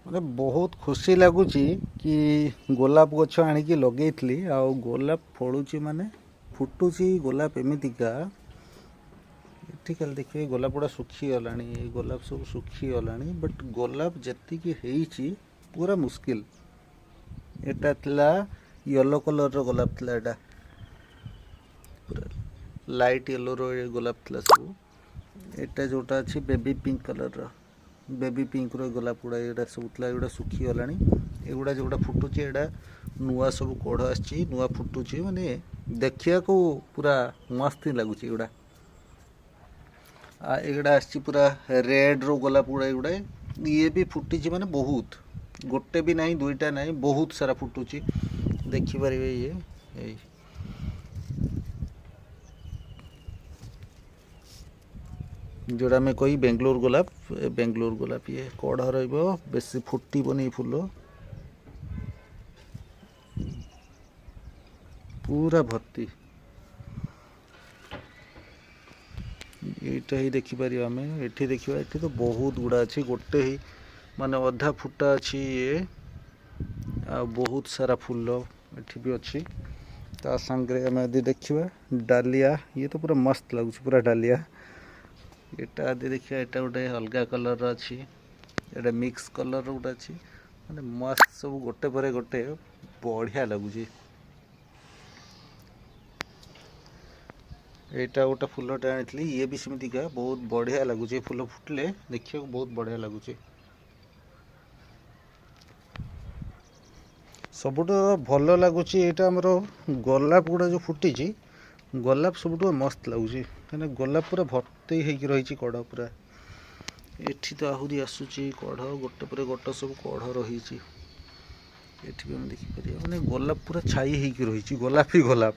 ମାନେ ବହୁତ ଖୁସି ଲାଗୁଛି କି ଗୋଲାପ ଗଛ ଆଣିକି ଲଗେଇଥିଲି ଆଉ ଗୋଲାପ ଫଳୁଛି ମାନେ ଫୁଟୁଛି ଗୋଲାପ ଏମିତିକା। ଏଠି ଖାଲି ଦେଖିବେ ଗୋଲାପ ଗୁଡ଼ା ଶୁଖିଗଲାଣି, ଏଇ ଗୋଲାପ ସବୁ ଶୁଖିଗଲାଣି, ବଟ୍ ଗୋଲାପ ଯେତିକି ହେଇଛି ପୁରା ମୁସ୍କିଲ। ଏଟା ଥିଲା ୟେଲୋ କଲର୍ର ଗୋଲାପ ଥିଲା, ଏଟା ପୁରା ଲାଇଟ୍ ୟେଲୋର ଗୋଲାପ ଥିଲା ସବୁ। ଏଟା ଯେଉଁଟା ଅଛି ବେବି ପିଙ୍କ କଲର୍ର, ବେବି ପିଙ୍କର ଗୋଲାପ ଗୁଡ଼ା ଏଗୁଡ଼ା ସବୁ ଥିଲା, ଏଗୁଡ଼ା ଶୁଖିଗଲାଣି। ଏଗୁଡ଼ା ଯେଉଁଟା ଫୁଟୁଛି ଏଇଟା ନୂଆ ସବୁ କଢ଼ ଆସିଛି, ନୂଆ ଫୁଟୁଛି, ମାନେ ଦେଖିବାକୁ ପୁରା ମସ୍ତ ହିଁ ଲାଗୁଛି ଏଗୁଡ଼ା। ଏଗୁଡ଼ା ଆସିଛି ପୁରା ରେଡ଼୍ର ଗୋଲାପ ଗୁଡ଼ା, ଏଗୁଡ଼ା ଇଏ ବି ଫୁଟିଛି ମାନେ ବହୁତ, ଗୋଟେ ବି ନାହିଁ ଦୁଇଟା ନାହିଁ, ବହୁତ ସାରା ଫୁଟୁଛି। ଦେଖିପାରିବେ ଇଏ ଏଇ जोड़ा में कोई बेंगलोर गोलाप, बेंगलोर गोलाप ये कढ़ रेसी फुटबनी फूल पूरा भर्ती। यहीटा ही देखिपर आम ये देखा, ये तो बहुत गुड़ा अच्छी, गोटे ही माने अधा फुटा अच्छी ये आ बहुत सारा फूल ये भी अच्छी। ता सांगे आम यदि देखा डालिया, ये तो पूरा मस्त लगुच पूरा डालिया। एटा आदि देखिए, एटा गोटे अलग कलर अच्छी, एटा मिक्स कलर गोटे अच्छी, माने मस्त सब गोटे पर गोटे बढ़िया लगुच। एटा गोटे फूलटे आनी, ये भी सेमतिका बहुत बढ़िया लगुच। फूल फुटले देखा बहुत बढ़िया लगुच। सबुठ भल लगुच यहाँ आमर गोलाप गुड़ा जो फुटी, गोलाप सब मस्त लगुच, कहीं गोलाप पूरा भर्ती होगी रही कढ़ पूरा। एठी तो आहरी आसूची कढ़, गोटे पर गोटे सब कढ़ रही। ये भी देखिपर, मैंने गोलाप पूरा छाई होगी रही, गोलाप ही गोलाप।